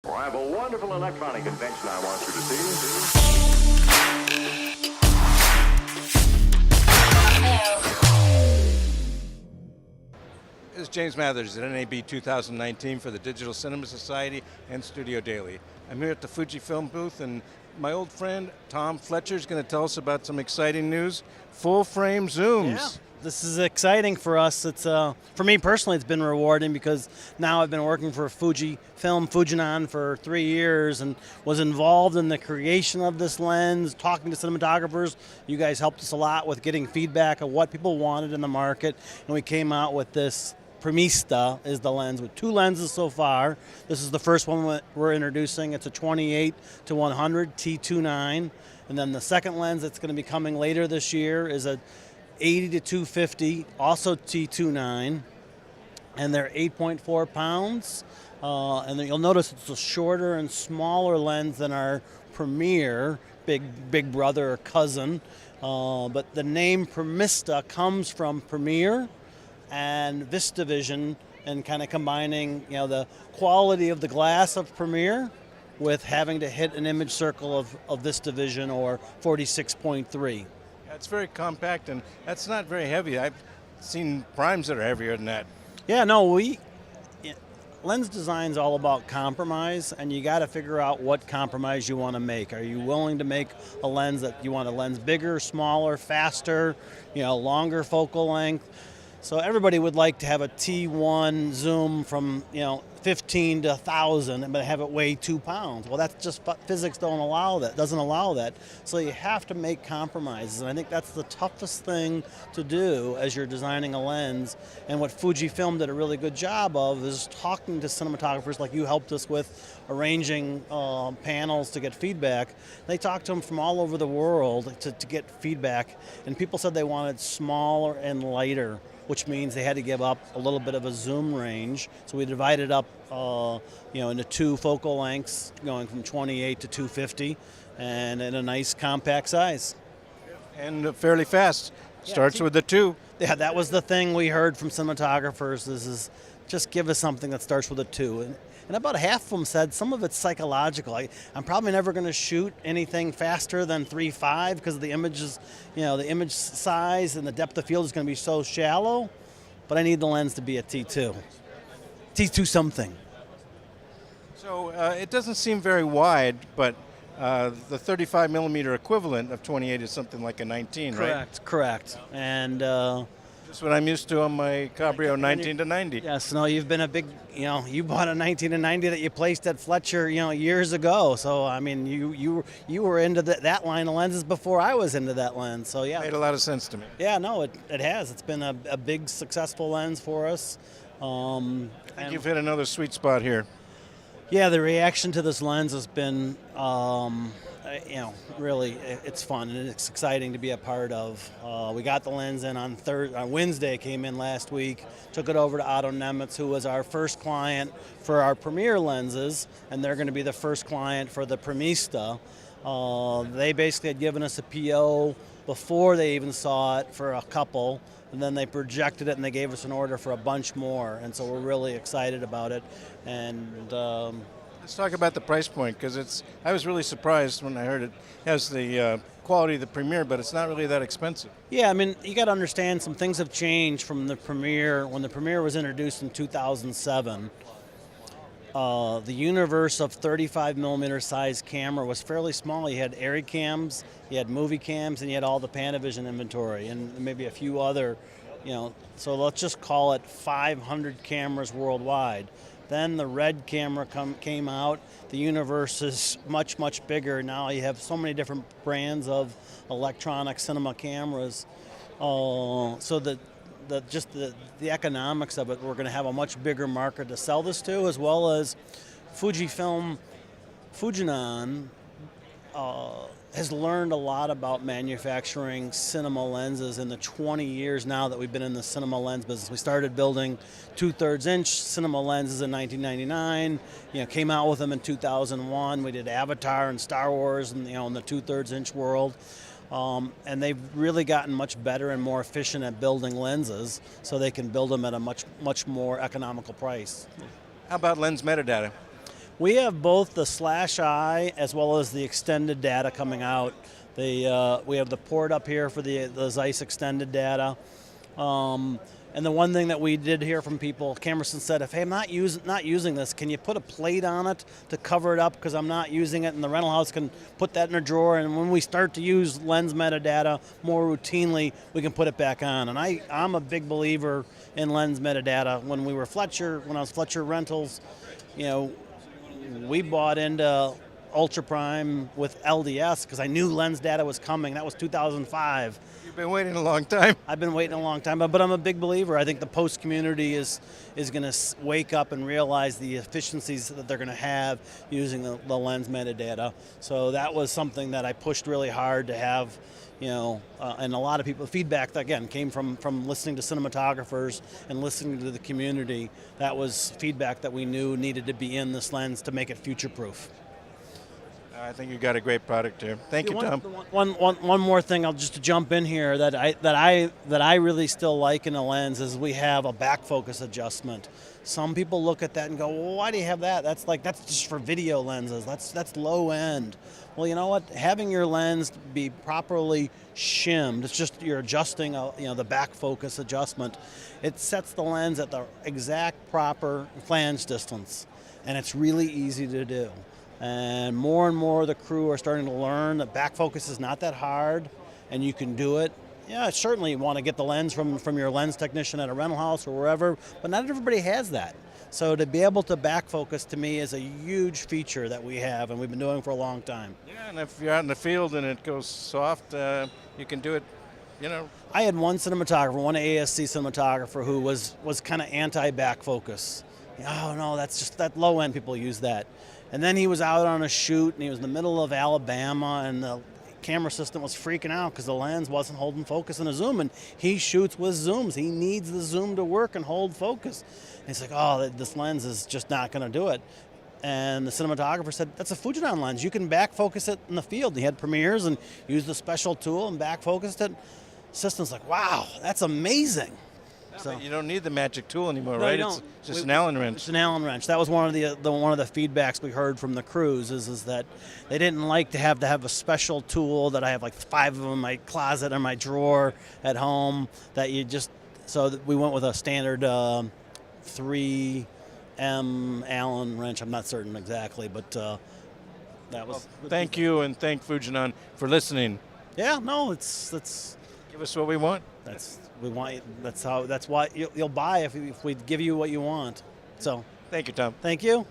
Well, I have a wonderful electronic invention I want you to see. This is James Mathers at NAB 2019 for the Digital Cinema Society and Studio Daily. I'm here at the Fujifilm booth, and my old friend Tom Fletcher is going to tell us about some exciting news, full-frame zooms. Yeah. This is exciting for us. It's for me personally, it's been rewarding because now I've been working for Fujifilm, Fujinon for 3 years and was involved in the creation of this lens, talking to cinematographers. You guys helped us a lot with getting feedback of what people wanted in the market, and we came out with this. Premista is the lens with 2 lenses so far. This is the first one we're introducing. It's a 28 to 100 T29, and then the second lens that's going to be coming later this year is a 80 to 250, also T29, and they're 8.4 pounds. And then you'll notice it's a shorter and smaller lens than our Premier, big brother or cousin. But the name Premista comes from Premier and VistaVision, and kind of combining, the quality of the glass of Premier with having to hit an image circle of VistaVision or 46.3. It's very compact, and that's not very heavy. I've seen primes that are heavier than that. Yeah, no, lens design is all about compromise, and you got to figure out what compromise you want to make. Are you willing to make a lens that you want a lens bigger, smaller, faster, longer focal length? So everybody would like to have a T1 zoom from 15 to 1,000, but have it weigh 2 pounds. Well, that's just physics doesn't allow that. So you have to make compromises, and I think that's the toughest thing to do as you're designing a lens. And what Fujifilm did a really good job of is talking to cinematographers like you helped us with, arranging panels to get feedback. They talked to them from all over the world to get feedback, and people said they wanted smaller and lighter, which means they had to give up a little bit of a zoom range. So we divided up, into 2 focal lengths, going from 28 to 250, and in a nice compact size. And fairly fast. Starts with the 2. Yeah, that was the thing we heard from cinematographers. Is just give us something that starts with a 2. And about half of them said some of it's psychological. I'm probably never going to shoot anything faster than 3.5 because of the images, the image size and the depth of field is going to be so shallow. But I need the lens to be a T2. T2 something. So it doesn't seem very wide, but the 35 millimeter equivalent of 28 is something like a 19, right? Correct. And that's what I'm used to on my Cabrio 19 to 90. Yes, no, you've been a big, you bought a 19 to 90 that you placed at Fletcher, years ago. So, I mean, you were into that line of lenses before I was into that lens. So, yeah. It made a lot of sense to me. Yeah, no, it has. It's been a big, successful lens for us. I think you've hit another sweet spot here. Yeah, the reaction to this lens has been, really, it's fun and it's exciting to be a part of. We got the lens in on Wednesday, came in last week, took it over to Otto Nemitz, who was our first client for our Premier lenses, and they're going to be the first client for the Premista. They basically had given us a PO before they even saw it for a couple, and then they projected it and they gave us an order for a bunch more, and so we're really excited about it. And let's talk about the price point, because I was really surprised when I heard it has the quality of the Premier, but it's not really that expensive. Yeah, I mean, you got to understand some things have changed from the Premier. When the Premier was introduced in 2007, the universe of 35 millimeter size camera was fairly small. You had Airy cams, you had movie cams, and you had all the Panavision inventory, and maybe a few other, so let's just call it 500 cameras worldwide. Then the Red camera came out. The universe is much, much bigger. Now you have so many different brands of electronic cinema cameras. So the economics of it, we're going to have a much bigger market to sell this to, as well as Fujinon has learned a lot about manufacturing cinema lenses in the 20 years now that we've been in the cinema lens business. We started building 2/3 inch cinema lenses in 1999, came out with them in 2001. We did Avatar and Star Wars in the 2/3 inch world. And they've really gotten much better and more efficient at building lenses, so they can build them at a much more economical price. How about lens metadata? We have both the /I as well as the extended data coming out. We have the port up here for the Zeiss extended data. And the one thing that we did hear from people, Camerson said, hey, I'm not using this, can you put a plate on it to cover it up because I'm not using it, and the rental house can put that in a drawer, and when we start to use lens metadata more routinely, we can put it back on. And I'm a big believer in lens metadata. When I was Fletcher Rentals, we bought into Ultra Prime with LDS because I knew lens data was coming. That was 2005. You've been waiting a long time. I've been waiting a long time, but I'm a big believer. I think the post community is going to wake up and realize the efficiencies that they're going to have using the lens metadata. So that was something that I pushed really hard to have, and a lot of people, feedback that, again, came from listening to cinematographers and listening to the community. That was feedback that we knew needed to be in this lens to make it future-proof. I think you got a great product here. Thank you, Tom. One more thing, I'll just jump in here that I really still like in a lens is we have a back focus adjustment. Some people look at that and go, well, why do you have that? That's just for video lenses. That's low end. Well, you know what? Having your lens be properly shimmed, it's just you're adjusting the back focus adjustment. It sets the lens at the exact proper flange distance, and it's really easy to do. And more the crew are starting to learn that back focus is not that hard, and you can do it. Yeah, certainly you want to get the lens from your lens technician at a rental house or wherever, but not everybody has that. So to be able to back focus, to me, is a huge feature that we have, and we've been doing for a long time. Yeah, and if you're out in the field and it goes soft, you can do it, I had one ASC cinematographer who was kind of anti-back focus. Oh no, that's just that low end people use that. And then he was out on a shoot, and he was in the middle of Alabama, and the camera assistant was freaking out because the lens wasn't holding focus in a zoom, and he shoots with zooms. He needs the zoom to work and hold focus. And he's like, oh, this lens is just not going to do it. And the cinematographer said, that's a Fujinon lens. You can back focus it in the field. And he had premieres and used a special tool and back focused it. Assistant's like, wow, that's amazing. So you don't need the magic tool anymore, no, right? You don't. It's just an Allen wrench. It's an Allen wrench. That was one of the feedbacks we heard from the crews is that they didn't like to have a special tool that I have like 5 of them in my closet or my drawer at home. So we went with a standard 3M Allen wrench. I'm not certain exactly, but that was. Well, thank you, and thank Fujinon for listening. Yeah, no, it's. Give us what we want. That's why you'll buy if we give you what you want. So thank you, Tom. Thank you.